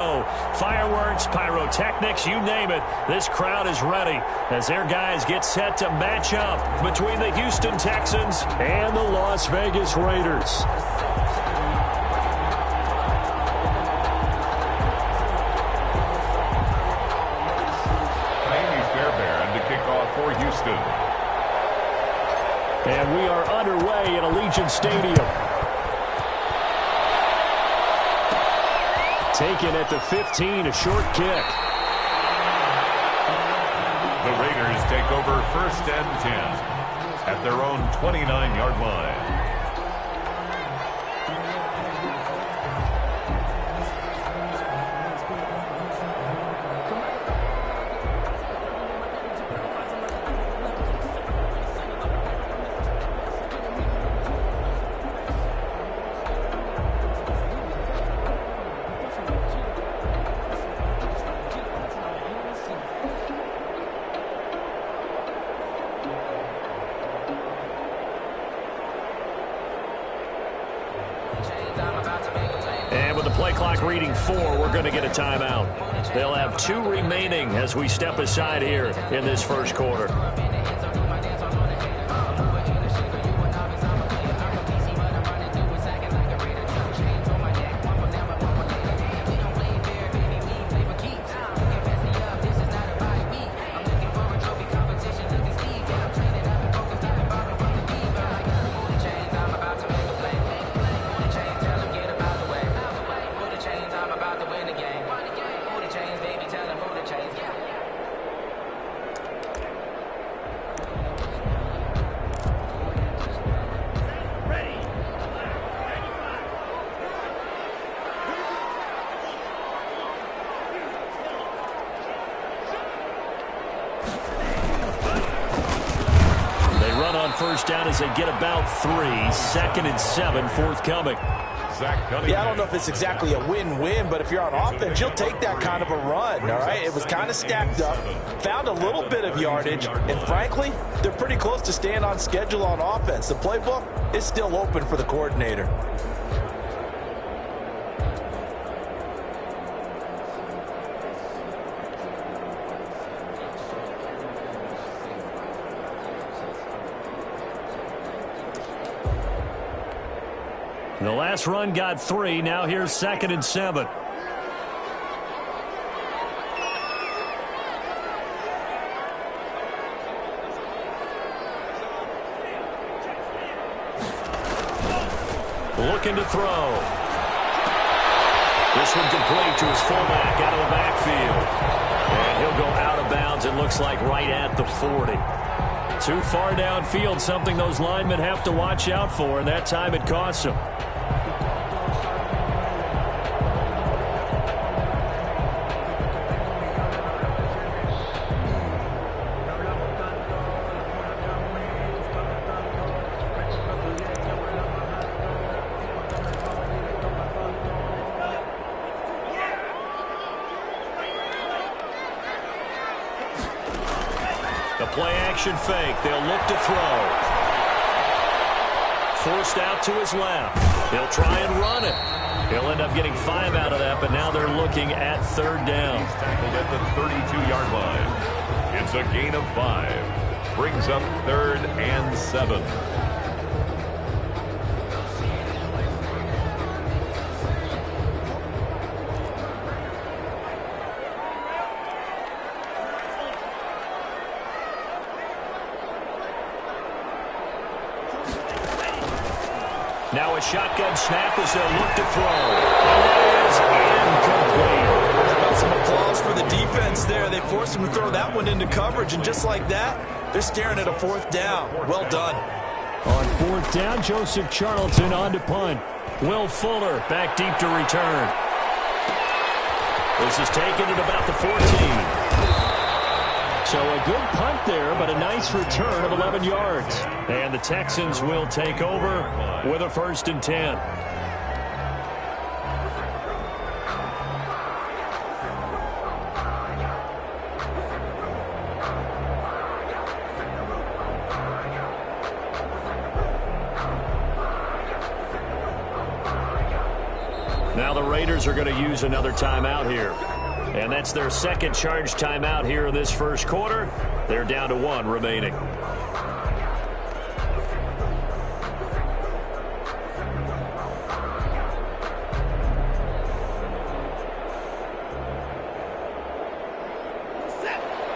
Fireworks, pyrotechnics, you name it. This crowd is ready as their guys get set to match up between the Houston Texans and the Las Vegas Raiders. Amy Fairbairn to kick off for Houston. And we are underway at Allegiant Stadium. Taken at the 15, a short kick. The Raiders take over 1st and 10 at their own 29-yard line. And with the play clock reading 4, we're going to get a timeout. They'll have 2 remaining as we step aside here in this first quarter. First down as they get about 3. 2nd and 7 forthcoming. Yeah, I don't know if it's exactly a win-win, but if you're on offense, you'll take that kind of a run, all right? It was kind of stacked up, found a little bit of yardage, and frankly, they're pretty close to staying on schedule on offense. The playbook is still open for the coordinator. The last run got 3. Now here's 2nd and 7. Looking to throw. This one complete to his fullback out of the backfield. And he'll go out of bounds, it looks like right at the 40. Too far downfield, something those linemen have to watch out for, and that time it costs them. Play-action fake. They'll look to throw. Forced out to his left. He'll try and run it. He'll end up getting 5 out of that, but now they're looking at 3rd down. He's tackled at the 32-yard line. It's a gain of 5. Brings up 3rd and 7. Now a shotgun snap as they'll look to throw. And that is incomplete. How about some applause for the defense there? They forced him to throw that one into coverage, and just like that, they're staring at a 4th down. Well done. On 4th down, Joseph Charlton on to punt. Will Fuller back deep to return. This is taken at about the 14. So a good punt there, but a nice return of 11 yards. And the Texans will take over with a 1st and 10. Now the Raiders are going to use another timeout here. And that's their second charge timeout here in this first quarter. They're down to 1 remaining.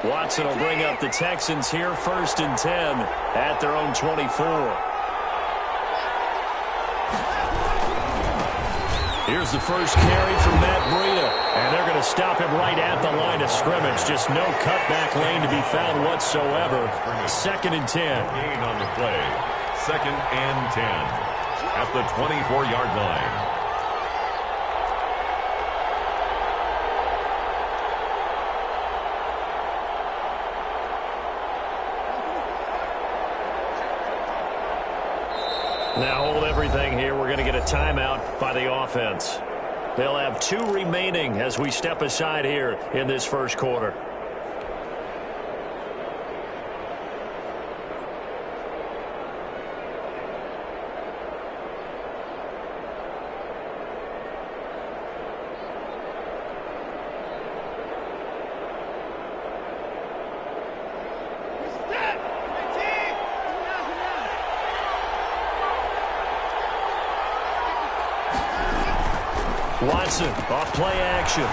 Watson will bring up the Texans here, 1st and 10 at their own 24. Here's the first carry from Matt Breida, and they're going to stop him right at the line of scrimmage. Just no cutback lane to be found whatsoever. 2nd and 10. Gain on the play. 2nd and 10 at the 24-yard line. Now hold everything here. We're going to get a timeout by the offense. They'll have 2 remaining as we step aside here in this first quarter. Watson off play action.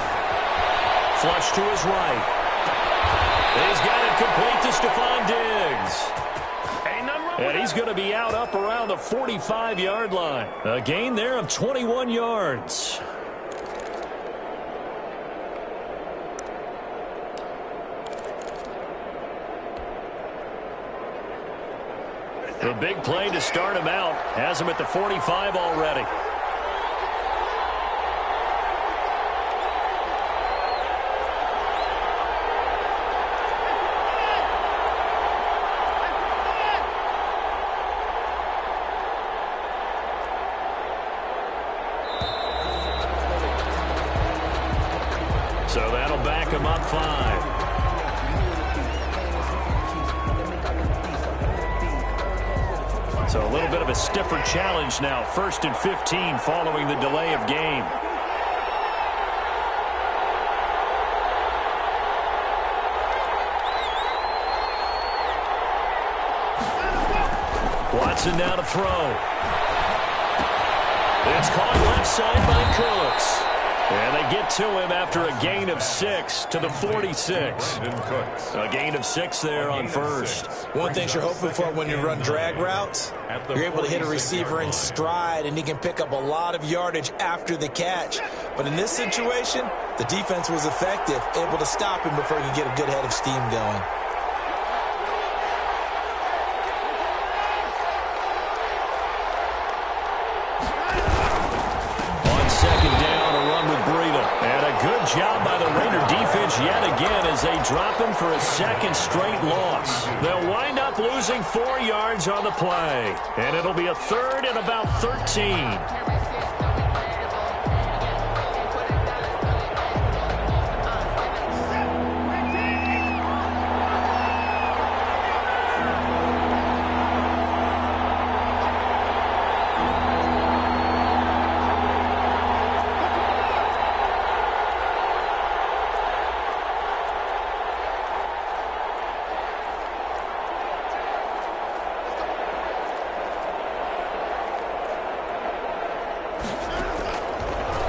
Flush to his right. He's got it complete to Stephon Diggs. And he's going to be out up around the 45-yard line. A gain there of 21 yards. The big play to start him out has him at the 45 already. So that'll back him up 5. So a little bit of a stiffer challenge now. 1st and 15 following the delay of game. Watson now to throw. It's caught left side by Cooks. And they get to him after a gain of 6 to the 46. A gain of 6 there on first. One thing you're hoping for when you run drag routes, you're able to hit a receiver in stride, and he can pick up a lot of yardage after the catch. But in this situation, the defense was effective, able to stop him before he could get a good head of steam going. Job by the Raider defense yet again as they drop him for a 2nd straight loss. They'll wind up losing 4 yards on the play, and it'll be a 3rd and about 13.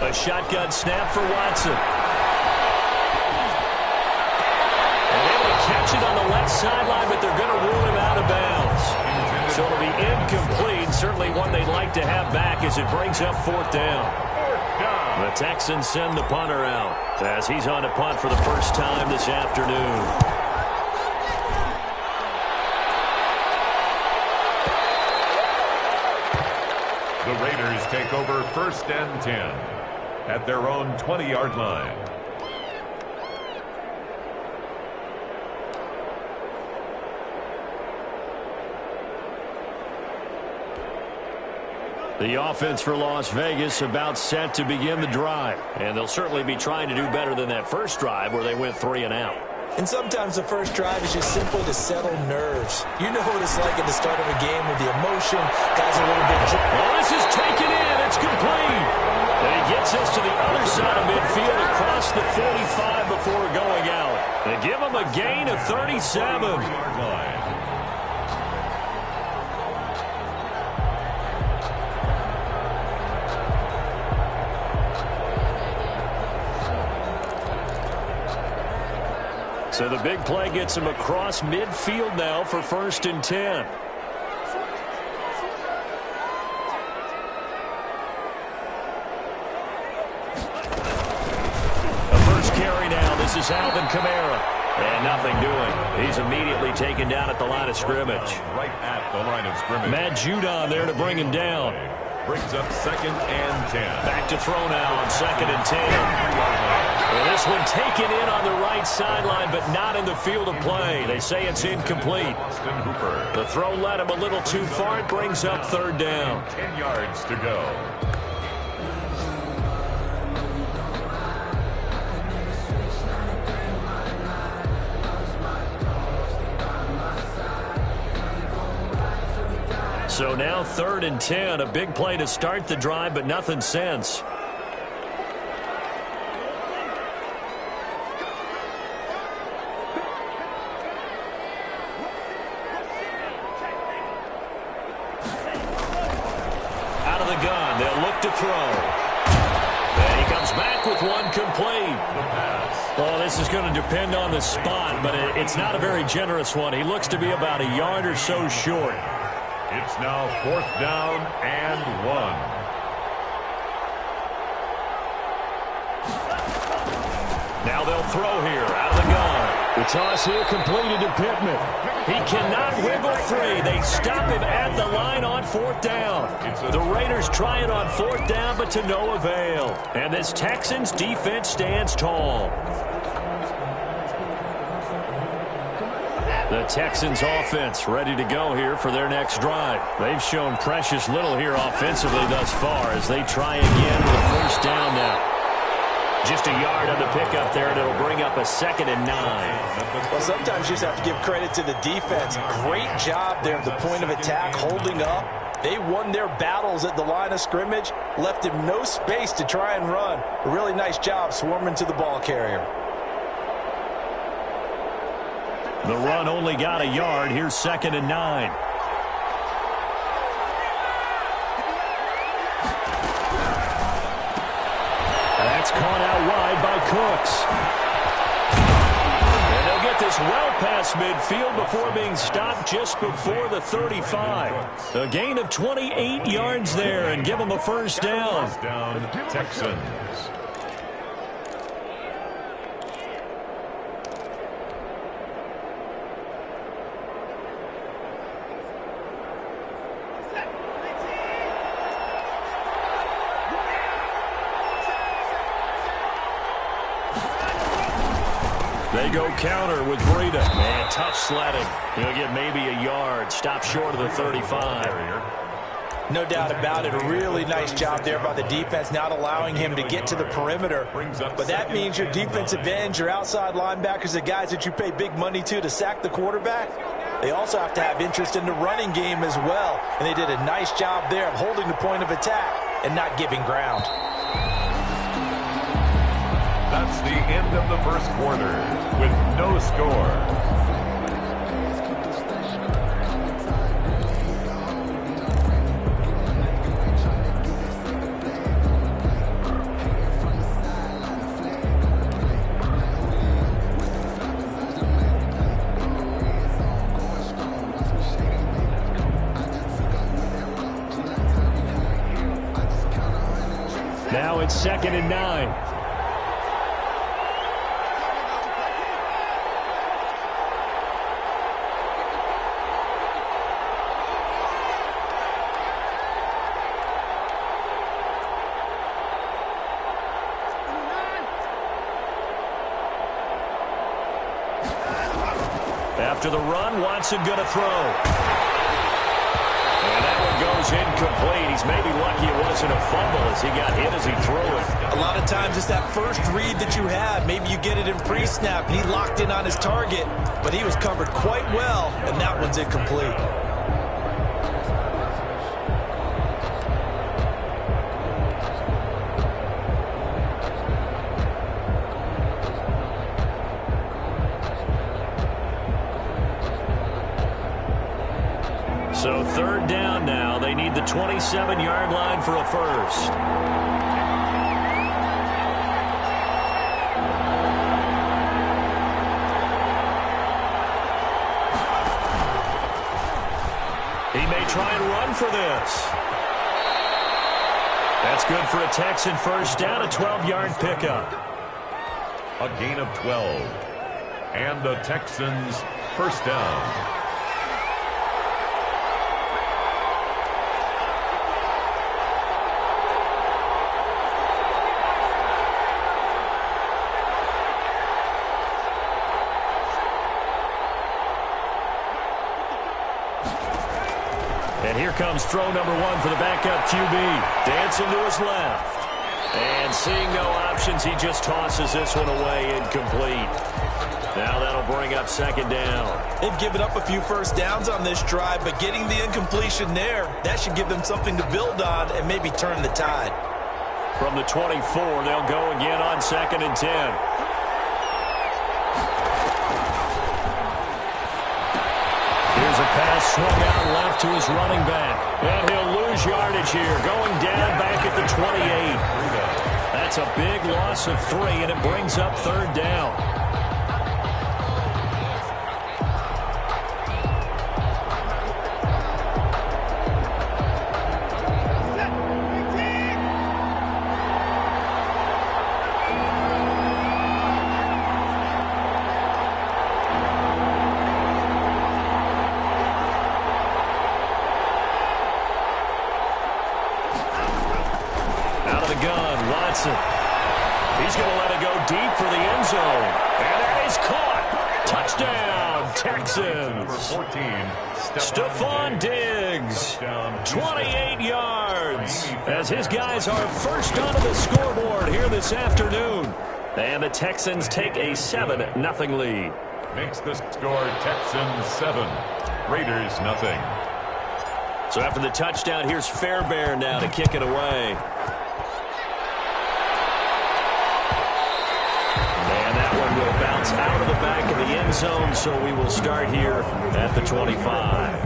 A shotgun snap for Watson. And able to catch it on the left sideline, but they're going to rule him out of bounds. So it'll be incomplete. Certainly one they'd like to have back as it brings up 4th down. The Texans send the punter out as he's on to punt for the first time this afternoon. The Raiders take over 1st and 10 at their own 20-yard line. The offense for Las Vegas about set to begin the drive. And they'll certainly be trying to do better than that first drive where they went 3 and out. And sometimes the first drive is just simply to settle nerves. You know what it's like at the start of a game with the emotion. Guys are a little bit... Well, this is taken in. It's complete. And he gets this to the other side of midfield across the 45 before going out. They give him a gain of 37. So the big play gets him across midfield now for 1st and 10. The first carry now. This is Alvin Kamara. And nothing doing. He's immediately taken down at the line of scrimmage. Right at the line of scrimmage. Matt Judon there to bring him down. Brings up 2nd and 10. Back to throw now on 2nd and 10. Well, this one taken in on the right sideline, but not in the field of play. They say it's incomplete. The throw led him a little too far. It brings up 3rd down. 10 yards to go. So now 3rd and 10, a big play to start the drive, but nothing since. Out of the gun, they'll look to throw. And he comes back with one complete. Well, this is going to depend on the spot, but it's not a very generous one. He looks to be about a yard or so short. It's now 4th down and 1. Now they'll throw here out of the gun. The toss here completed to Pittman. He cannot wiggle free. They stop him at the line on 4th down. The Raiders try it on 4th down, but to no avail. And this Texans defense stands tall. The Texans offense ready to go here for their next drive. They've shown precious little here offensively thus far as they try again with a 1st down now. Just a yard on the pickup there, and it'll bring up a 2nd and 9. Well, sometimes you just have to give credit to the defense. Great job there at the point of attack, holding up. They won their battles at the line of scrimmage, left him no space to try and run. A really nice job swarming to the ball carrier. The run only got a yard. Here's 2nd and 9. That's caught out wide by Cooks. And they'll get this well past midfield before being stopped just before the 35. A gain of 28 yards there and give them a 1st down. Texans. They go counter with Breida. Man, tough sledding. He'll get maybe a yard. Stop short of the 35. No doubt about it. A really nice job there by the defense, not allowing him to get to the perimeter. But that means your defensive ends, your outside linebackers, the guys that you pay big money to sack the quarterback, they also have to have interest in the running game as well. And they did a nice job there of holding the point of attack and not giving ground. That's the end of the 1st quarter with no score. Now it's 2nd and 9. After the run, Watson going to throw. And that one goes incomplete. He's maybe lucky it wasn't a fumble as he got hit as he threw it. A lot of times it's that first read that you have. Maybe you get it in pre-snap. He locked in on his target, but he was covered quite well, and that one's incomplete. the 27-yard line for a first. He may try and run for this. That's good for a Texan first down, a 12-yard pickup. A gain of 12. And the Texans first down. And here comes throw number one for the backup QB. Dancing to his left. And seeing no options, he just tosses this one away, incomplete. Now that'll bring up second down. They've given up a few first downs on this drive, but getting the incompletion there, that should give them something to build on and maybe turn the tide. From the 24, they'll go again on 2nd and 10. Here's a pass swung out left to his running back. And he'll lose yardage here, going down back at the 28. That's a big loss of 3, and it brings up third down. He's going to let it go deep for the end zone. And that is caught. Touchdown, Texans. Number 14, Stephon Diggs, 28 yards, as his guys are first onto the scoreboard here this afternoon. And the Texans take a 7-0 lead. Makes the score Texans 7, Raiders nothing. So after the touchdown, here's Fairbairn now to kick it away. Will bounce out of the back of the end zone, so we will start here at the 25.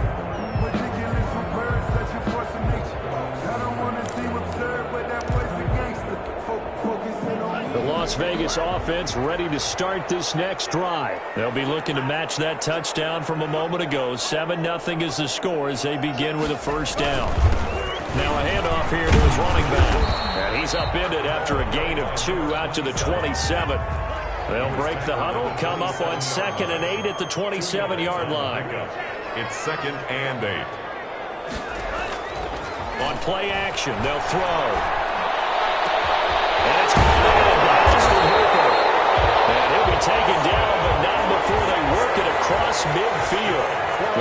The Las Vegas offense ready to start this next drive. They'll be looking to match that touchdown from a moment ago. 7-0 is the score as they begin with a first down. Now a handoff here to his running back. And he's upended after a gain of 2 out to the 27. They'll break the huddle, come up on 2nd and 8 at the 27-yard line. It's 2nd and 8. On play action, they'll throw. And it's caught by Austin Hooper. And he'll be taken down, but not before they work it across midfield.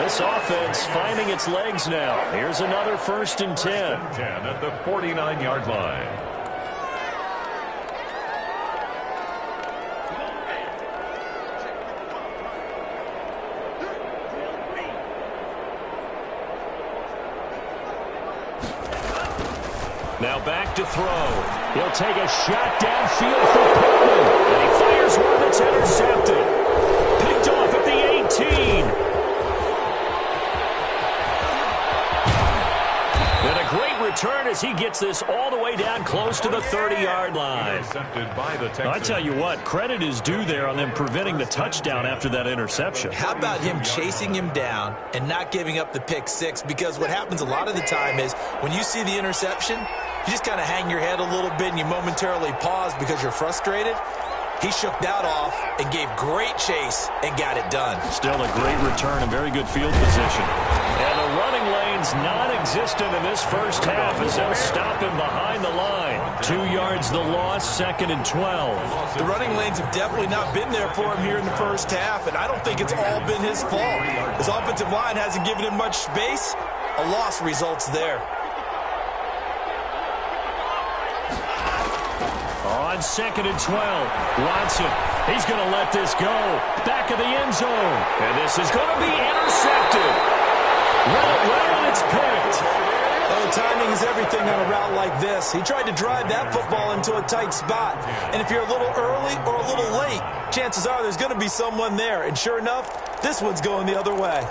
This offense finding its legs now. Here's another 1st and 10. 10 at the 49-yard line. Now back to throw. He'll take a shot downfield for Pittman. And he fires one that's intercepted. Picked off at the 18. And a great return as he gets this all the way down close to the 30-yard line. Intercepted by the Texans. I tell you what, credit is due there on them preventing the touchdown after that interception. How about him chasing him down and not giving up the pick 6? Because what happens a lot of the time is when you see the interception, you just kind of hang your head a little bit and you momentarily pause because you're frustrated. He shook that off and gave great chase and got it done. Still a great return and very good field position. And the running lane's non-existent in this first half as they'll stop him behind the line. 2 yards the loss, 2nd and 12. The running lanes have definitely not been there for him here in the first half, and I don't think it's all been his fault. His offensive line hasn't given him much space. A loss results there. On 2nd and 12, Watson, he's going to let this go. Back of the end zone. And this is going to be intercepted. Well, and it's picked. Oh, timing is everything on a route like this. He tried to drive that football into a tight spot. And if you're a little early or a little late, chances are there's going to be someone there. And sure enough, this one's going the other way.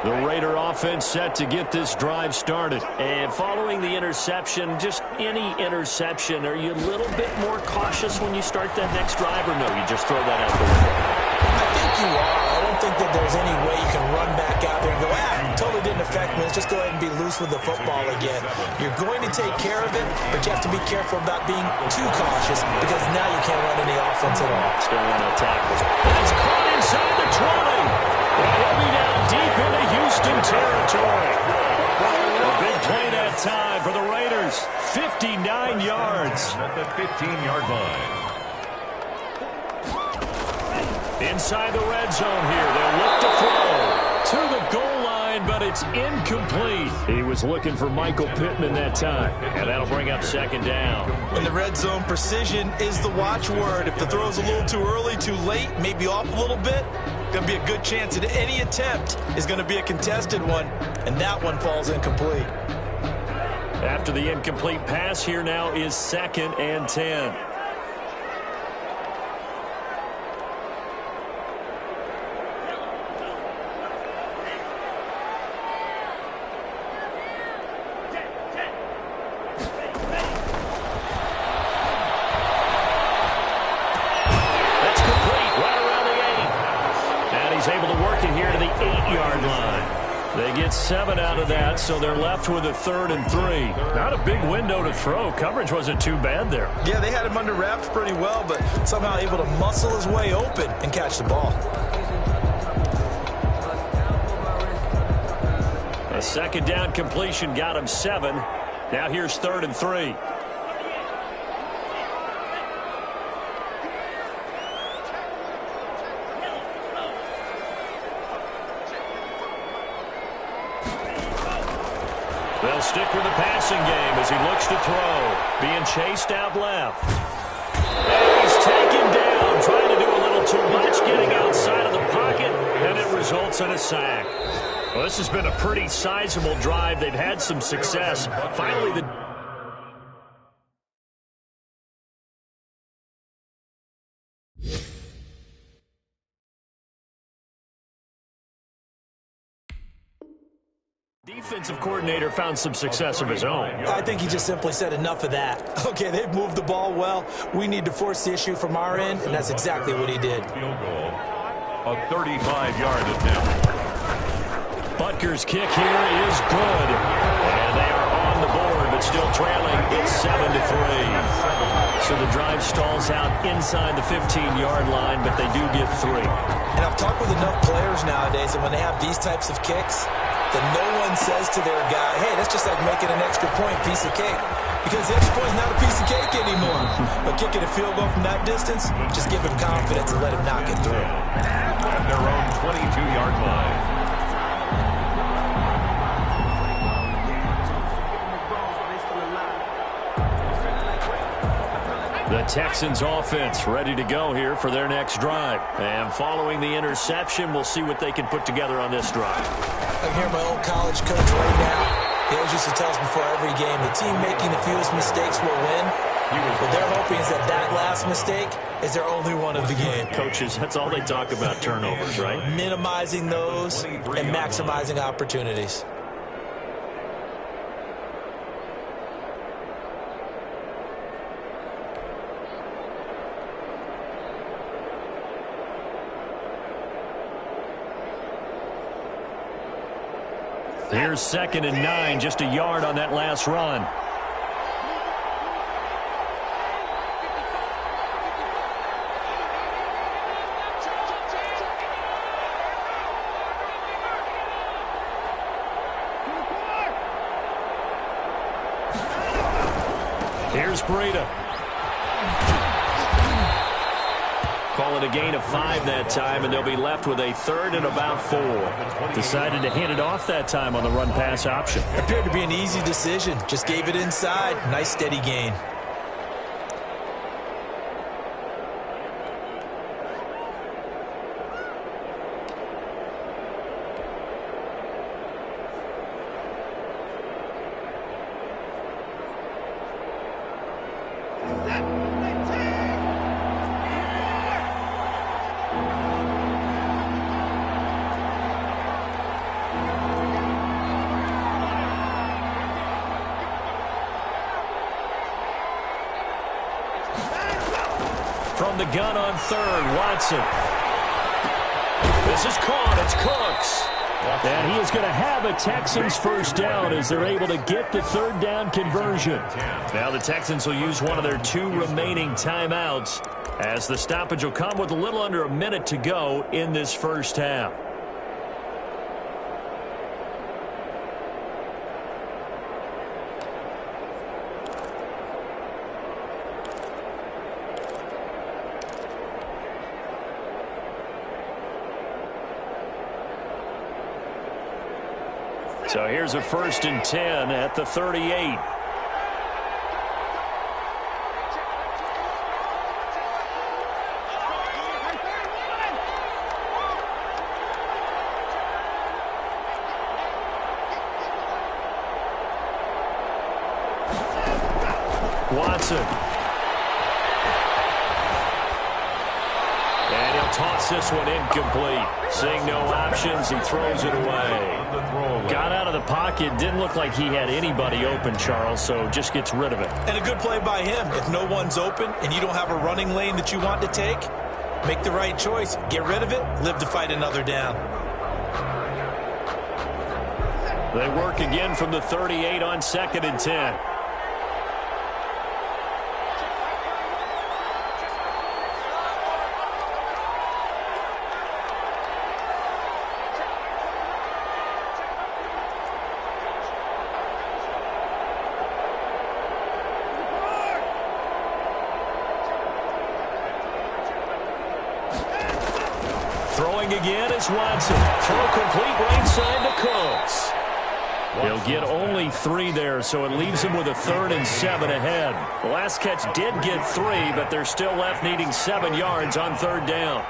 The Raider offense set to get this drive started. And following the interception, just any interception, are you a little bit more cautious when you start that next drive, or no, you just throw that out the window? I think you are. I don't think that there's any way you can run back out there and go, totally didn't affect me. Let's just go ahead and be loose with the football again. You're going to take care of it, but you have to be careful about being too cautious because now you can't run any offense at all. Still on the tackle. That's caught inside the 20. And he'll be down deep into Houston territory. A big play that time for the Raiders. 59 yards. At the 15-yard line. Inside the red zone here. They'll look to throw to the goal line, but it's incomplete. He was looking for Michael Pittman that time, and that'll bring up second down. In the red zone, precision is the watchword. If the throw's a little too early, too late, maybe off a little bit, going to be a good chance that any attempt is going to be a contested one, and that one falls incomplete. After the incomplete pass, here now is 2nd and 10. They get 7 out of that, so they're left with a 3rd and 3. Not a big window to throw. Coverage wasn't too bad there. Yeah, they had him under wraps pretty well, but somehow able to muscle his way open and catch the ball. A 2nd down completion got him 7. Now here's 3rd and 3. They'll stick with the passing game as he looks to throw. Being chased out left. And he's taken down, trying to do a little too much, getting outside of the pocket, and it results in a sack. Well, this has been a pretty sizable drive. They've had some success. Finally, the defensive coordinator found some success of his own. I think he just simply said enough of that. Okay, they've moved the ball well. We need to force the issue from our end, and that's exactly what he did. Field goal, a 35-yard attempt. Butker's kick here is good. And they are on the board, but still trailing. It's 7-3. So the drive stalls out inside the 15-yard line, but they do get 3. And I've talked with enough players nowadays, and when they have these types of kicks, then no one says to their guy, hey, that's just like making an extra point piece of cake. Because the extra point is not a piece of cake anymore. But kicking a field goal from that distance, just give him confidence and let him knock it through. At their own 22-yard line. The Texans offense ready to go here for their next drive. And following the interception, we'll see what they can put together on this drive. I hear my old college coach right now. He always used to tell us before every game, the team making the fewest mistakes will win. What they're hoping is that that last mistake is their only one of the game. Coaches, that's all they talk about, turnovers, right? Minimizing those and maximizing opportunities. Here's 2nd and 9, just a yard on that last run. Here's Breida. Call it a gain of 5 that time, and they'll be left with a 3rd and about 4. Decided to hand it off that time on the run-pass option. Appeared to be an easy decision. Just gave it inside. Nice, steady gain. from the gun on third. Watson. This is caught. It's Cooks. And he is going to have a Texans first down as they're able to get the third down conversion. Now the Texans will use one of their 2 remaining timeouts as the stoppage will come with a little under a minute to go in this first half. So here's a 1st and 10 at the 38. Watson. And he'll toss this one incomplete. Seeing no options, he throws it away. Got out of the pocket. Didn't look like he had anybody open, Charles, so just gets rid of it. And a good play by him. If no one's open and you don't have a running lane that you want to take, make the right choice. Get rid of it. Live to fight another down. They work again from the 38 on 2nd and 10. Throwing again is Watson. Throw complete right side to Cooks. He'll get only 3 there, so it leaves him with a 3rd and 7 ahead. The last catch did get 3, but they're still left needing 7 yards on 3rd down.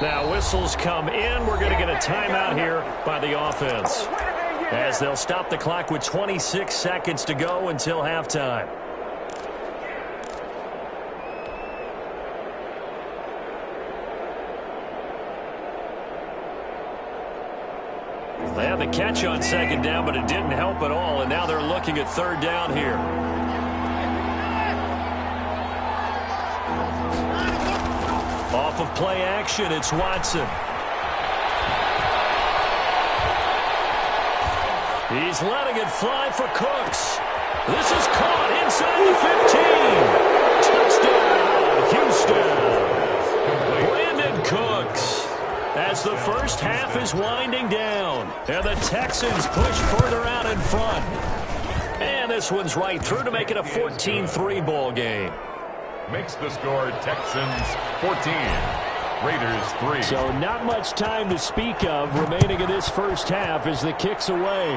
Now whistles come in. We're going to get a timeout here by the offense, as they'll stop the clock with 26 seconds to go until halftime. They had the catch on 2nd down, but it didn't help at all, and now they're looking at 3rd down here. Off of play action, it's Watson. He's letting it fly for Cooks. This is caught inside the 15. Touchdown, Houston. Brandon Cooks. As the first half is winding down, and the Texans push further out in front. And this one's right through to make it a 14-3 ball game. Makes the score Texans 14, Raiders 3. So not much time to speak of remaining in this first half as the kick's away.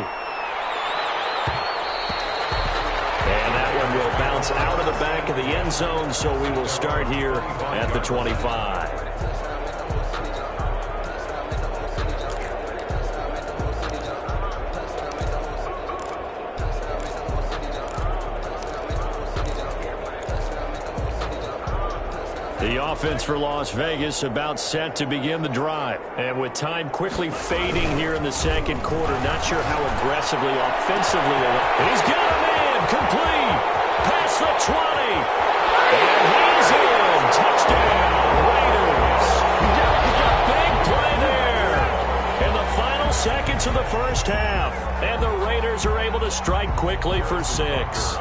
And that one will bounce out of the back of the end zone, so we will start here at the 25. The offense for Las Vegas about set to begin the drive. And with time quickly fading here in the 2nd quarter, not sure how aggressively, offensively. And he's got a man complete. Past the 20. And he's in. Touchdown, Raiders. Big play there. In the final seconds of the first half. And the Raiders are able to strike quickly for 6.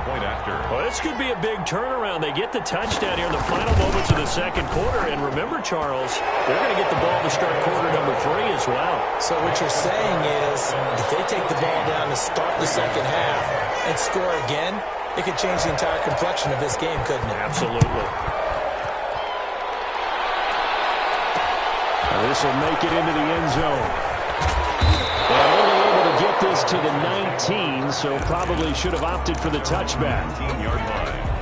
Point after. Well, this could be a big turnaround. They get the touchdown here in the final moments of the 2nd quarter. And remember, Charles, they're going to get the ball to start quarter number 3 as well. So what you're saying is if they take the ball down to start the 2nd half and score again, it could change the entire complexion of this game, couldn't it? Absolutely. Now this will make it into the end zone. They're only able to get this to the 19, so probably should have opted for the touchback. 19-yard line.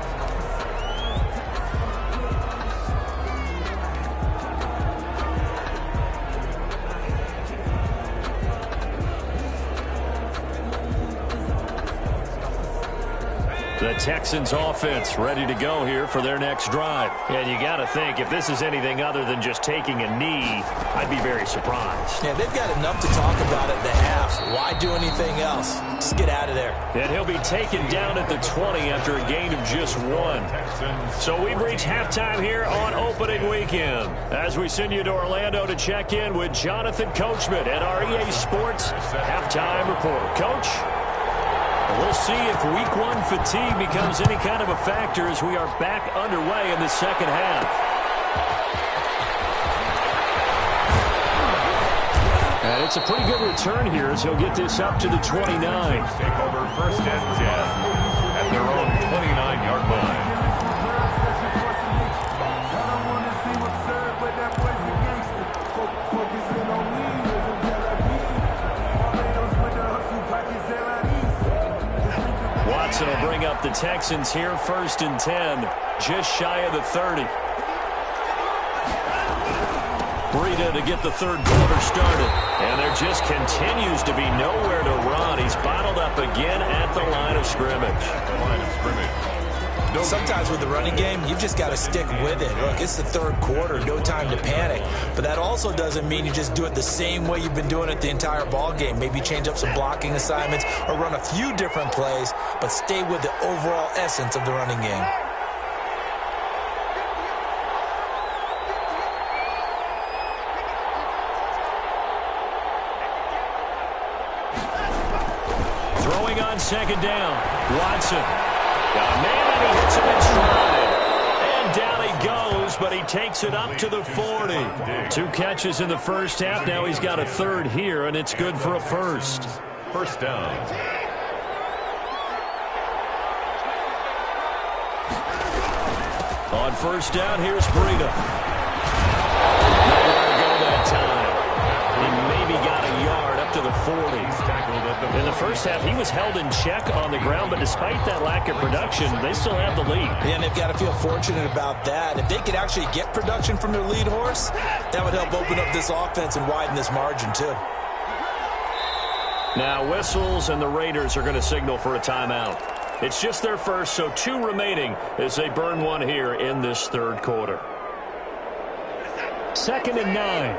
The Texans offense ready to go here for their next drive. And you got to think, if this is anything other than just taking a knee, I'd be very surprised. Yeah, they've got enough to talk about at the half. Why do anything else? Just get out of there. And he'll be taken down at the 20 after a gain of just 1. So we've reached halftime here on opening weekend. As we send you to Orlando to check in with Jonathan Coachman at our EA Sports Halftime Report. Coach? We'll see if week 1 fatigue becomes any kind of a factor as we are back underway in the second half. And it's a pretty good return here as he'll get this up to the 29. Take over first and 10 at their own 29-yard line. Watson will bring up the Texans here first and 10, just shy of the 30. Breida to get the third quarter started. And there just continues to be nowhere to run. He's bottled up again at the line of scrimmage. Sometimes with the running game, you've just got to stick with it. Look, it's the third quarter, no time to panic. But that also doesn't mean you just do it the same way you've been doing it the entire ball game. Maybe change up some blocking assignments or run a few different plays, but stay with the overall essence of the running game. Throwing on second down, Watson. Got a man and he hits him in stride. And down he goes, but he takes it up to the 40. 2 catches in the first half. Now he's got a third here, and it's good for a first. First down. On first down, here's Breida. Nowhere to go that time. He maybe got a yard up to the 40. In the first half, he was held in check on the ground, but despite that lack of production, they still have the lead. And they've got to feel fortunate about that. If they could actually get production from their lead horse, that would help open up this offense and widen this margin, too. Now, whistles, and the Raiders are going to signal for a timeout. It's just their first, so 2 remaining as they burn one here in this third quarter. 2nd and 9.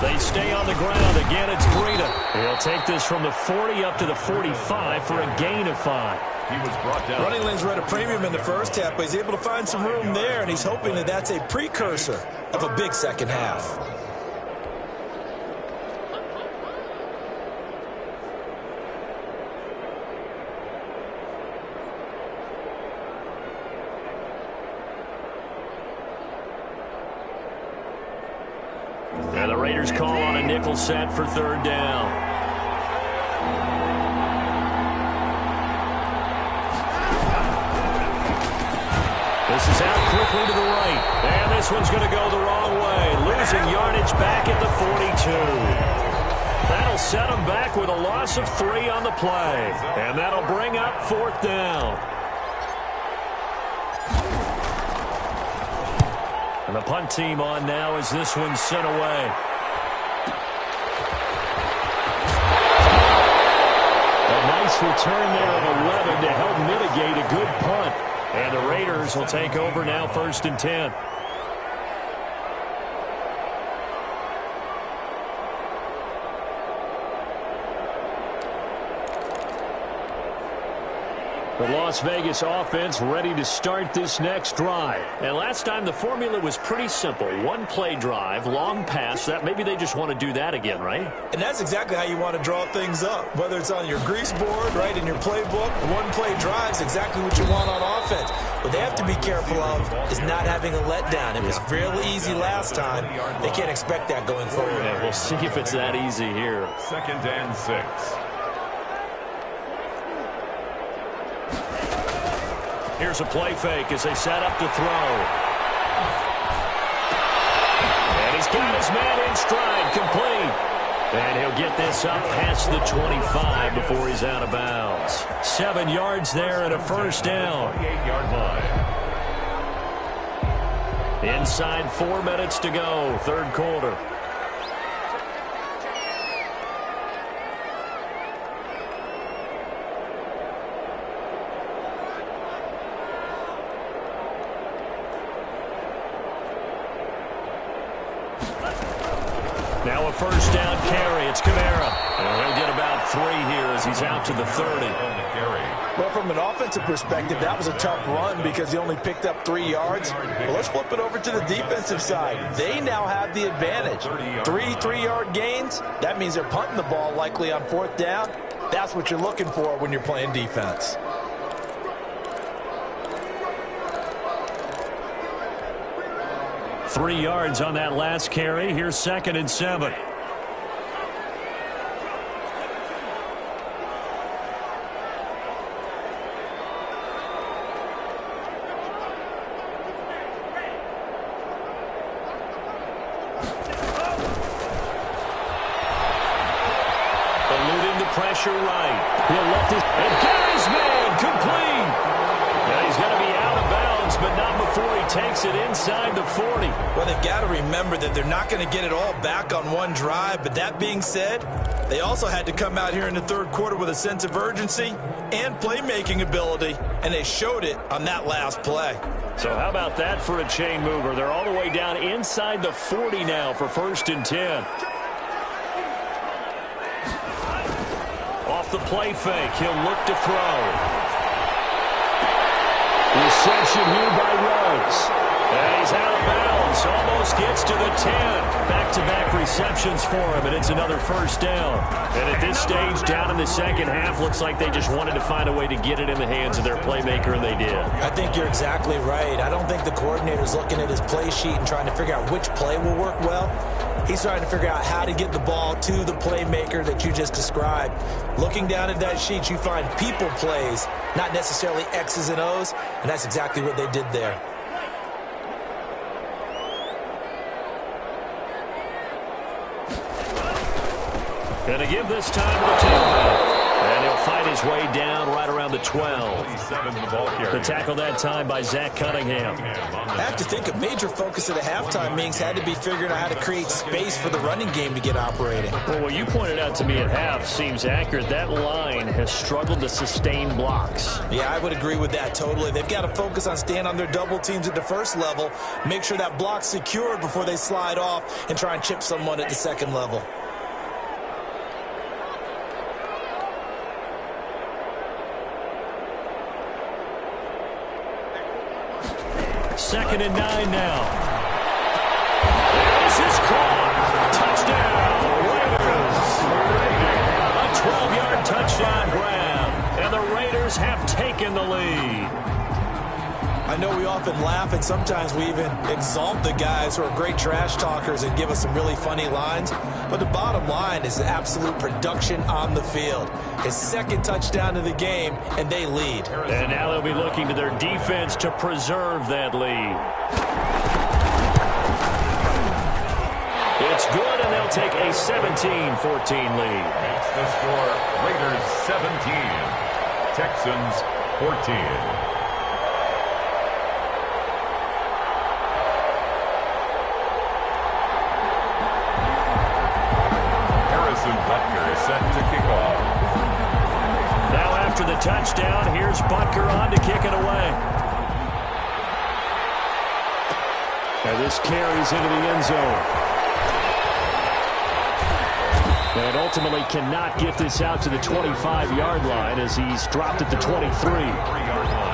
They stay on the ground. Again, it's Breida. He'll take this from the 40 up to the 45 for a gain of 5. He was brought down. Running lanes were at a premium in the first half, but he's able to find some room there, and he's hoping that that's a precursor of a big second half. And the Raiders call on a nickel set for third down. This is out quickly to the right. And this one's going to go the wrong way. Losing yardage back at the 42. That'll set them back with a loss of 3 on the play. And that'll bring up fourth down. And the punt team on now as this one's sent away. A nice return there of 11 to help mitigate a good punt. And the Raiders will take over now first and 10. The Las Vegas offense ready to start this next drive. And last time the formula was pretty simple. 1-play drive, long pass. That maybe they just want to do that again, right? And that's exactly how you want to draw things up. Whether it's on your grease board, right, in your playbook, 1-play drive is exactly what you want on offense. What they have to be careful of is not having a letdown. It was fairly easy last time. They can't expect that going forward. Yeah, we'll see if it's that easy here. 2nd and 6. Here's a play fake as they set up to throw. And he's got his man in stride, complete. And he'll get this up past the 25 before he's out of bounds. 7 yards there and a first down. 28-yard line. Inside 4 minutes to go, third quarter. Now a first down carry. It's Kamara. And he'll get about 3 here as he's out to the 30. Well, from an offensive perspective, that was a tough run because he only picked up 3 yards. Well, let's flip it over to the defensive side. They now have the advantage. 3-3-yard gains. That means they're punting the ball likely on 4th down. That's what you're looking for when you're playing defense. Three yards on that last carry. Here's 2nd and 7. Eluding the pressure right. He'll let this. And Gary's man complete. Now he's going to be out of bounds, but not before he takes it inside the 40. Well, they've got to remember that they're not going to get it all back on one drive. But that being said, they also had to come out here in the third quarter with a sense of urgency and playmaking ability, and they showed it on that last play. So how about that for a chain mover? They're all the way down inside the 40 now for 1st and 10. Off the play fake, he'll look to throw. Reception here by Rhodes. And he's out of bounds. Almost gets to the 10. Back-to-back receptions for him, and it's another first down. And at this stage, down in the second half, looks like they just wanted to find a way to get it in the hands of their playmaker, and they did. I think you're exactly right. I don't think the coordinator's looking at his play sheet and trying to figure out which play will work well. He's trying to figure out how to get the ball to the playmaker that you just described. Looking down at that sheet, you find people plays, not necessarily X's and O's, and that's exactly what they did there. Gonna give this time to the tailback. And he'll fight his way down right around the 12. The tackle that time by Zach Cunningham. I have to think a major focus of the halftime meetings had to be figuring out how to create space for the running game to get operating. Well, what you pointed out to me at half seems accurate. That line has struggled to sustain blocks. Yeah, I would agree with that totally. They've got to focus on staying on their double teams at the first level, make sure that block's secured before they slide off and try and chip someone at the second level. Second and 9 now. This is caught. Touchdown, Raiders. A 12-yard touchdown grab. And the Raiders have taken the lead. I know we often laugh, and sometimes we even exalt the guys who are great trash talkers and give us some really funny lines. But the bottom line is absolute production on the field. His 2nd touchdown of the game, and they lead. And now they'll be looking to their defense to preserve that lead. It's good, and they'll take a 17-14 lead. It's the score, Raiders 17, Texans 14. Set to kick off. Now after the touchdown, here's Butker on to kick it away. And this carries into the end zone. And ultimately cannot get this out to the 25-yard line as he's dropped at the 23. 3-yard line.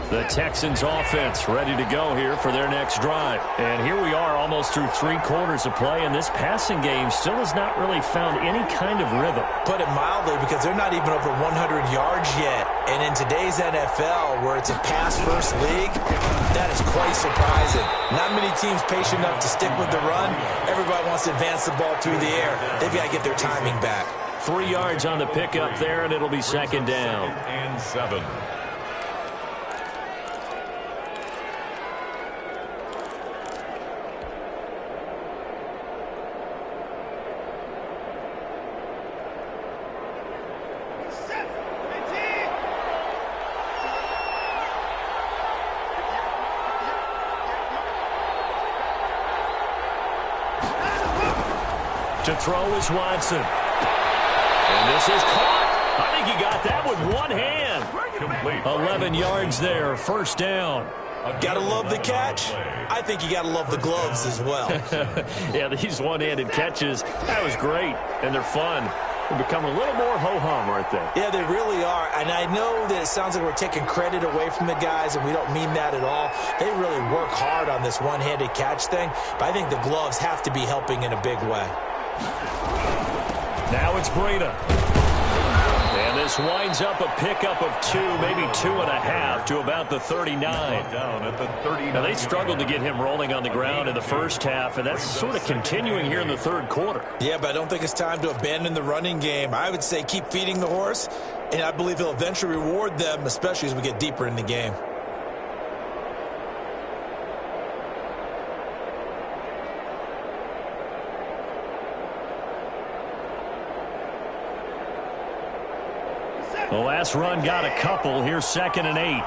The Texans offense ready to go here for their next drive. And here we are almost through 3 quarters of play, and this passing game still has not really found any kind of rhythm. Put it mildly, because they're not even over 100 yards yet. And in today's NFL, where it's a pass-first league, that is quite surprising. Not many teams patient enough to stick with the run. Everybody wants to advance the ball through the air. They've got to get their timing back. 3 yards on the pickup there, and it'll be second down. And 7. To throw is Watson. And this is caught. I think he got that with one hand. Complete. 11 yards there, first down. Gotta love the catch. I think you gotta love the gloves as well. Yeah, these one-handed catches, that was great, and they're fun. They're becoming a little more ho-hum, aren't they? Yeah, they really are. And I know that it sounds like we're taking credit away from the guys, and we don't mean that at all. They really work hard on this one-handed catch thing, but I think the gloves have to be helping in a big way. Now it's Breida. And this winds up a pickup of 2, maybe 2.5 to about the 39. Down at the 39. Now, they struggled to get him rolling on the ground in the first half, and that's sort of continuing here in the third quarter. Yeah, but I don't think it's time to abandon the running game. I would say keep feeding the horse, and I believe he'll eventually reward them, especially as we get deeper in the game. The last run got a couple. Here's 2nd and 8.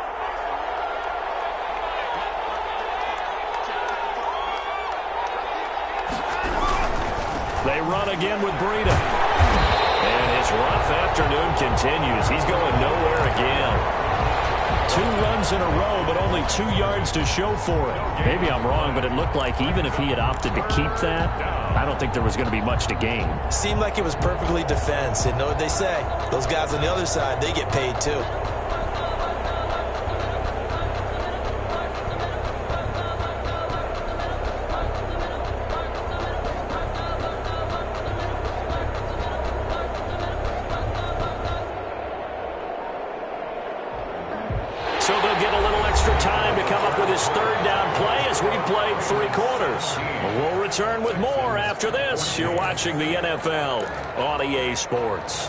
They run again with Breida. And his rough afternoon continues. He's going nowhere again. 2 runs in a row, but only 2 yards to show for it. Maybe I'm wrong, but it looked like even if he had opted to keep that, I don't think there was going to be much to gain. Seemed like it was perfectly defense. And know what they say? Those guys on the other side, they get paid too. So they'll get a little extra time to come up with his 3rd down play as we've played 3 quarters. We'll return with more after this. You're watching the NFL on EA Sports.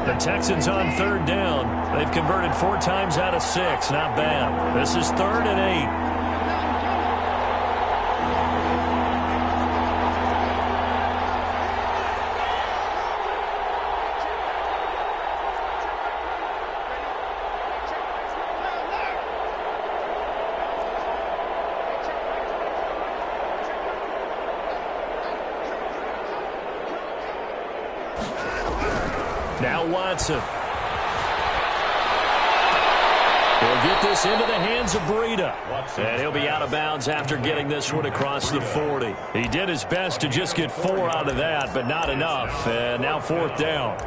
The Texans on 3rd down. They've converted 4 times out of 6. Not bad. This is 3rd and 8. Now Watson. He'll get this into the hands of Breida. And he'll be out of bounds after getting this one across the 40. He did his best to just get 4 out of that, but not enough. And now 4th down.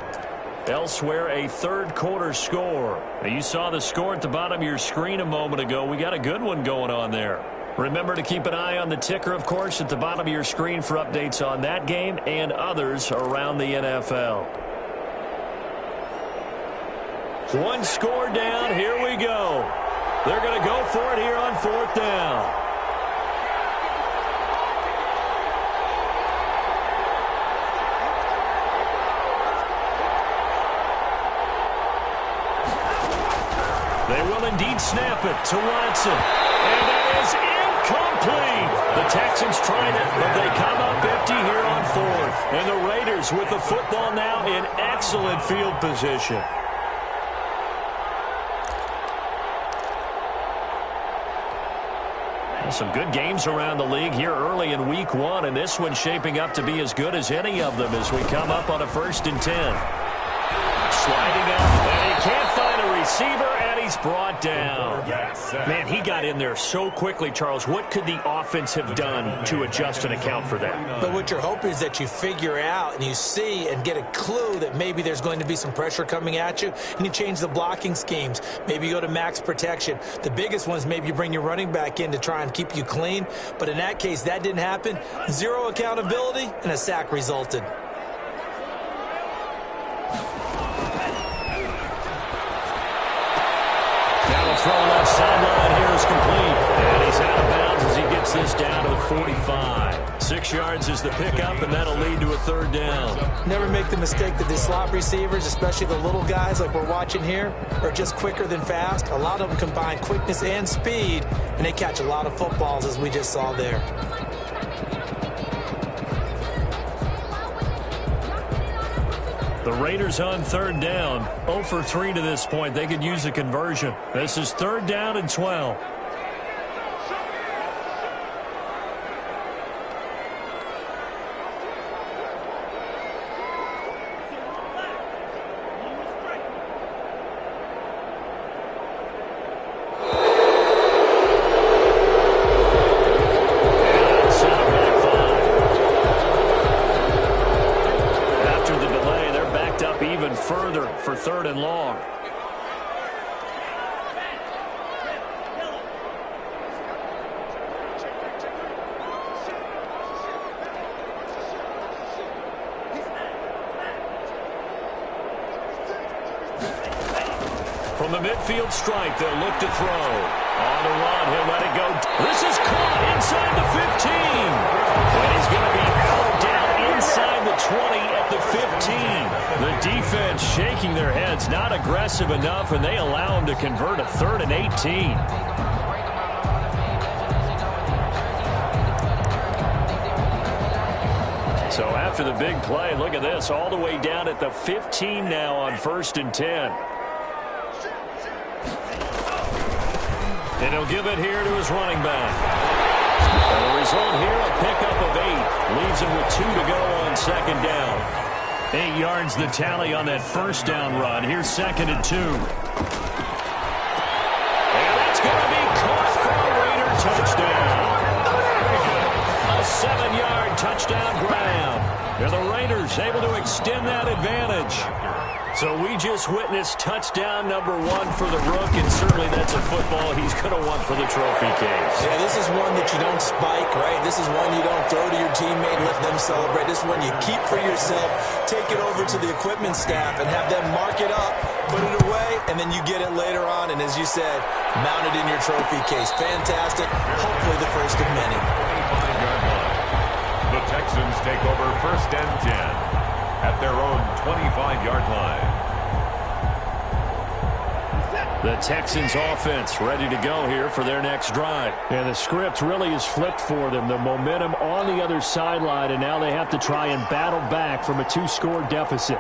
Elsewhere, a 3rd quarter score. Now, you saw the score at the bottom of your screen a moment ago. We got a good one going on there. Remember to keep an eye on the ticker, of course, at the bottom of your screen for updates on that game and others around the NFL. 1 score down. Here we go. They're going to go for it here on 4th down. They will indeed snap it to Watson. And that is incomplete. The Texans tried it, but they come up empty here on 4th. And the Raiders with the football now in excellent field position. Some good games around the league here early in week 1, and this one's shaping up to be as good as any of them as we come up on a 1st and 10. Sliding up, and he can't find a receiver, and he's brought down. Man, he got in there so quickly, Charles. What could the offense have done to adjust and account for that? But what you're hoping is that you figure out and you see and get a clue that maybe there's going to be some pressure coming at you, and you change the blocking schemes. Maybe you go to max protection. The biggest one is maybe you bring your running back in to try and keep you clean. But in that case, that didn't happen. Zero accountability, and a sack resulted. Throw left sideline here is complete. And he's out of bounds as he gets this down to the 45. 6 yards is the pickup, and that'll lead to a third down. Never make the mistake that the slot receivers, especially the little guys like we're watching here, are just quicker than fast. A lot of them combine quickness and speed, and they catch a lot of footballs, as we just saw there. The Raiders on third down. 0 for 3 to this point. They could use a conversion. This is third down and 12. Further for third and long. From the midfield stripe, they'll look to throw. On the run, he'll let it go. This is caught inside the 15. And he's going to be held down inside the 20 at the 15. The defense shaking their heads, not aggressive enough, and they allow him to convert a 3rd and 18. So after the big play, look at this, all the way down at the 15 now on 1st and 10. And he'll give it here to his running back. And the result here, a pickup of 8. Leaves him with 2 to go on 2nd down. 8 yards the tally on that 1st down run. Here's 2nd and 2. And that's going to be caught for a Raider touchdown. A 7-yard touchdown grab. And the Raiders able to extend that advantage. So we just witnessed touchdown number 1 for the Rook, and certainly that's a football he's going to want for the trophy case. Yeah, this is one that you don't spike, right? This is one you don't throw to your teammate, let them celebrate. This is one you keep for yourself, take it over to the equipment staff and have them mark it up, put it away, and then you get it later on, and as you said, mount it in your trophy case. Fantastic. Hopefully the first of many. The Texans take over 1st and 10. At their own 25-yard line. The Texans offense ready to go here for their next drive. And the script really is flipped for them. The momentum on the other sideline, and now they have to try and battle back from a 2-score deficit.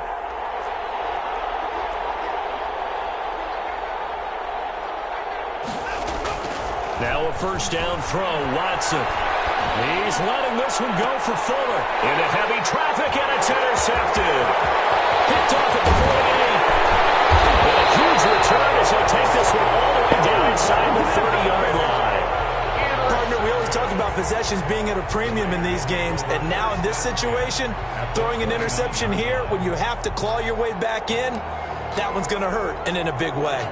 Now a 1st down throw, Watson. He's letting this one go for Fuller. Into heavy traffic, and it's intercepted. Picked off at the 48. And a huge return as he'll take this one all the way down inside the 30-yard line. Partner, we always talk about possessions being at a premium in these games, and now in this situation, throwing an interception here when you have to claw your way back in, that one's going to hurt, and in a big way.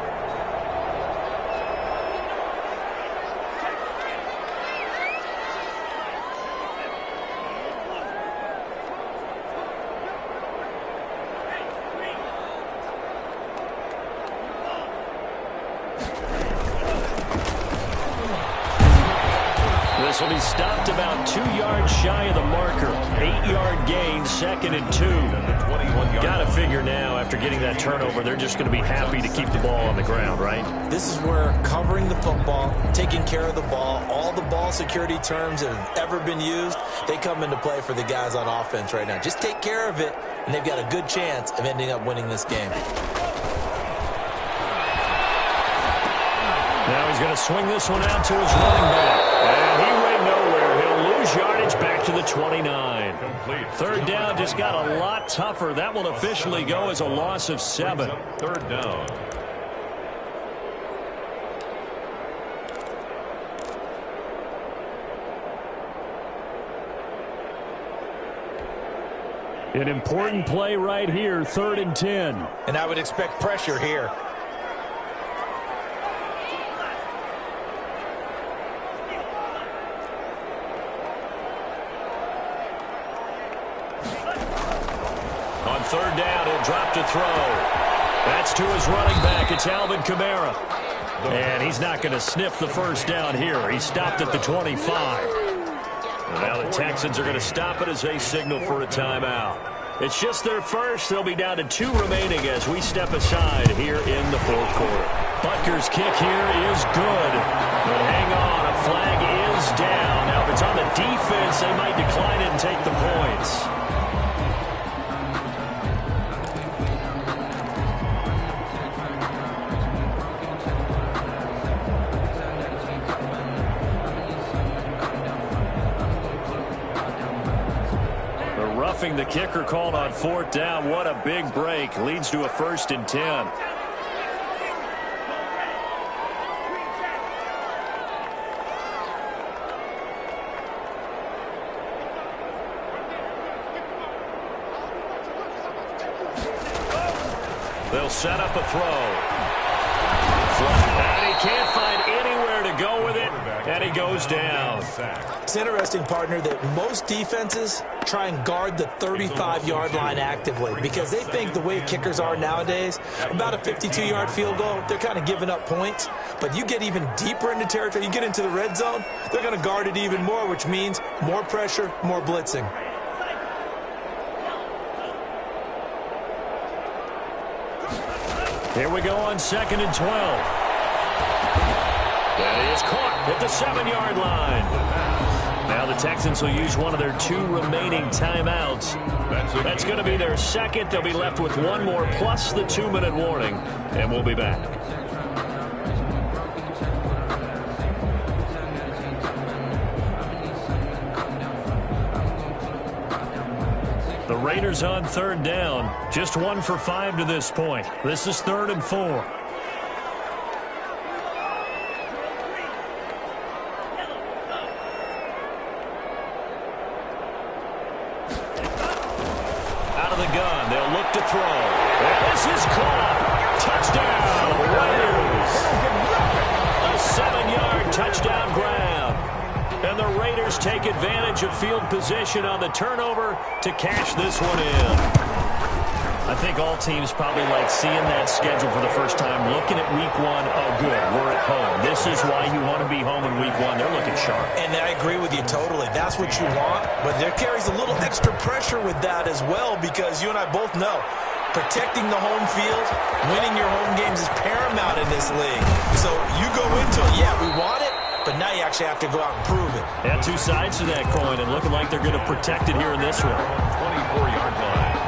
This will be stopped about 2 yards shy of the marker. 8-yard gain, 2nd and 2. Got to figure now, after getting that turnover, they're just going to be happy to keep the ball on the ground, right? This is where covering the football, taking care of the ball, all the ball security terms that have ever been used, they come into play for the guys on offense right now. Just take care of it, and they've got a good chance of ending up winning this game. Now he's going to swing this one out to his running back. And he went nowhere. He'll lose yardage back to the 29. Complete. 3rd down just got a lot tougher. That will officially go as a loss of 7. 3rd down. An important play right here, 3rd and 10. And I would expect pressure here. On 3rd down, he'll drop to throw. That's to his running back. It's Alvin Kamara. And he's not going to sniff the 1st down here. He stopped at the 25. And now the Texans are going to stop it as they signal for a timeout. It's just their first. They'll be down to 2 remaining as we step aside here in the 4th quarter. Butker's kick here is good. But hang on, a flag is down. Now, if it's on the defense, they might decline it and take the points. Roughing the kicker called on 4th down. What a big break. Leads to a 1st and 10. They'll set up a throw. And he can't find anywhere to go with it, and he goes down. It's interesting, partner, that most defenses try and guard the 35-yard line actively because they think the way kickers are nowadays, about a 52-yard field goal, they're kind of giving up points. But you get even deeper into territory, you get into the red zone, they're going to guard it even more, which means more pressure, more blitzing. Here we go on 2nd and 12. That is caught at the 7-yard line. Now the Texans will use one of their 2 remaining timeouts. That's going to be their 2nd. They'll be left with 1 more plus the 2-minute warning, and we'll be back. The Raiders on 3rd down. Just 1 for 5 to this point. This is 3rd and 4. Out of the gun, they'll look to throw. And this is caught. Touchdown, Raiders. A 7-yard touchdown grab. And the Raiders take advantage of field position on the turnover to cash this one in. I think all teams probably like seeing that schedule for the first time, looking at week 1. Oh, good, we're at home. This is why you want to be home in week 1. They're looking sharp. And I agree with you totally. That's what you want. But there carries a little extra pressure with that as well because you and I both know protecting the home field, winning your home games is paramount in this league. So you go into it, yeah, we want it. But now you actually have to go out and prove it. Yeah, 2 sides to that coin, and looking like they're going to protect it here in this one. 24-yard line.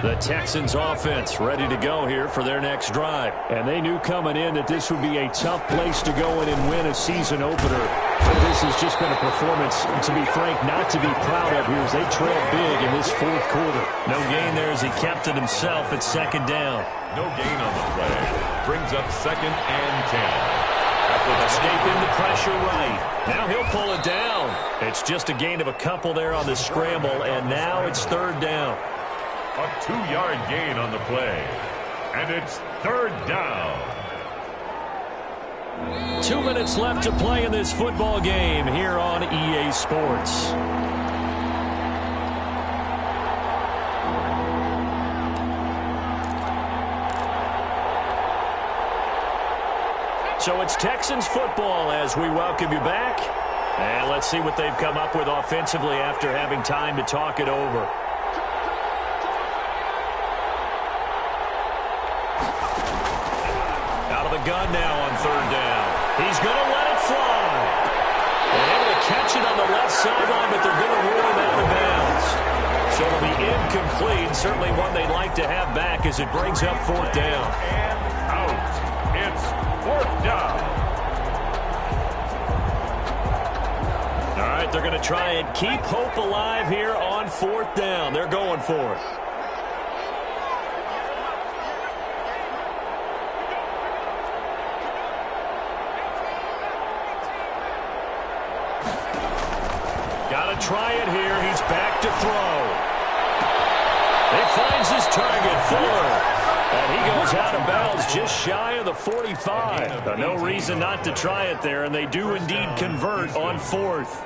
The Texans offense ready to go here for their next drive. And they knew coming in that this would be a tough place to go in and win a season opener. But this has just been a performance, to be frank, not to be proud of here as they trail big in this 4th quarter. No gain there as he kept it himself at 2nd down. No gain on the play. Brings up 2nd and 10. Escaping the pressure right. Now he'll pull it down. It's just a gain of a couple there on the scramble, and now it's 3rd down. A 2-yard gain on the play. And it's 3rd down. 2 minutes left to play in this football game here on EA Sports. So it's Texans football as we welcome you back. And let's see what they've come up with offensively after having time to talk it over. Gun now on 3rd down. He's going to let it fly. And able to catch it on the left sideline, but they're going to rule him out of bounds. incomplete. Certainly one they'd like to have back as it brings up 4th down. And out. It's 4th down. All right, they're going to try and keep hope alive here on 4th down. They're going for it. Got to try it here. He's back to throw. He finds his target, Fuller. And he goes out of bounds just shy of the 45. No reason not to try it there, and they do indeed convert on 4th.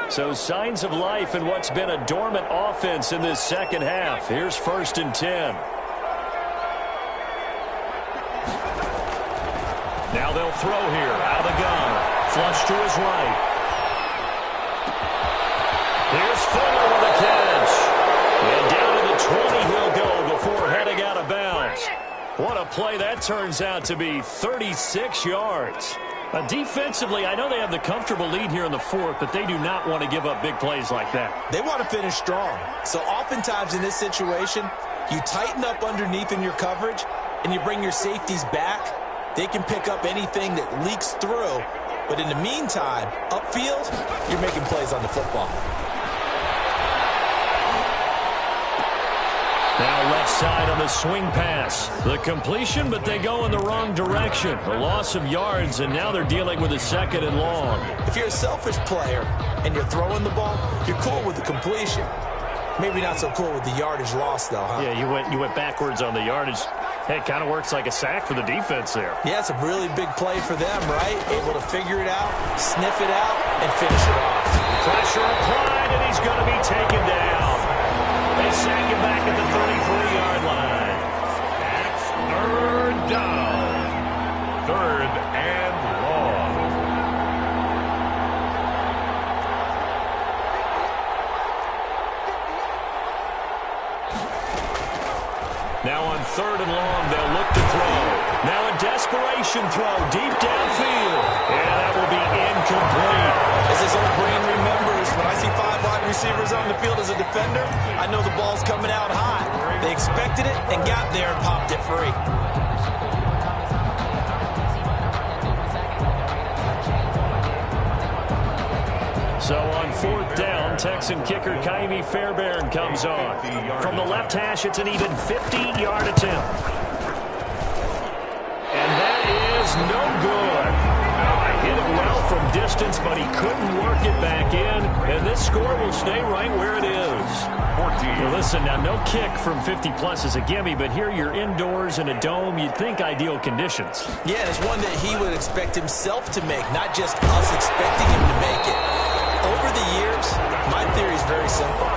So signs of life in what's been a dormant offense in this second half. Here's 1st and 10. Now they'll throw here out of the gun. Flush to his right. Here's Fuller with a catch. And down to the 20 he'll go before heading out of bounds. What a play that turns out to be. 36 yards. Defensively, I know they have the comfortable lead here in the 4th, but they do not want to give up big plays like that. They want to finish strong. So oftentimes in this situation, you tighten up underneath in your coverage, and you bring your safeties back. They can pick up anything that leaks through. But in the meantime, upfield, you're making plays on the football. Now left side on the swing pass. The completion, but they go in the wrong direction. A loss of yards, and now they're dealing with a 2nd and long. If you're a selfish player and you're throwing the ball, you're cool with the completion. Maybe not so cool with the yardage loss, though, huh? Yeah, you went backwards on the yardage. Hey, it kind of works like a sack for the defense there. Yeah, it's a really big play for them, right? Able to figure it out, sniff it out, and finish it off. Pressure applied, and he's going to be taken down. They sack him back at the 33-yard line. That's 3rd down. 3rd and long. Now on 3rd and long, they'll look to throw. Now a desperation throw deep downfield. And that will be incomplete. As his old brain remembers, when I see 5 wide receivers on the field as a defender, I know the ball's coming out high. They expected it and got there and popped it free. So on 4th down, Texan kicker Kaimi Fairbairn comes on. From the left hash, it's an even 50-yard attempt. And that is no good. Hit it well from distance, but he couldn't work it back in. And this score will stay right where it is. 14. Well, listen, now no kick from 50-plus is a gimme, but here you're indoors in a dome. You'd think ideal conditions. Yeah, it's one that he would expect himself to make, not just us expecting him to make it. Over the years, my theory is very simple.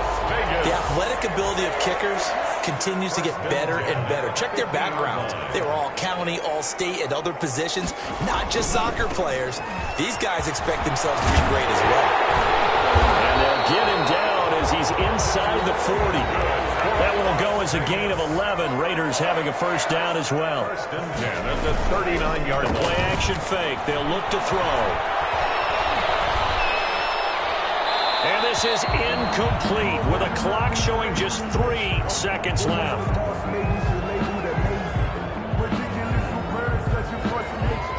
The athletic ability of kickers continues to get better and better. Check their backgrounds. They were all county, all state, at other positions, not just soccer players. These guys expect themselves to be great as well. And they'll get him down as he's inside the 40. That one will go as a gain of 11. Raiders having a 1st down as well. 1st and 10 at the 39-yard line. Play action fake. They'll look to throw. And this is incomplete with a clock showing just 3 seconds left.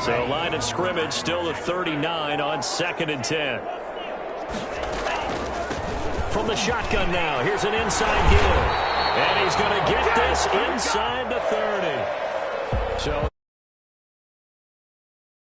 So line of scrimmage still the 39 on 2nd and 10. From the shotgun now, here's an inside give. And he's going to get this inside the 30. So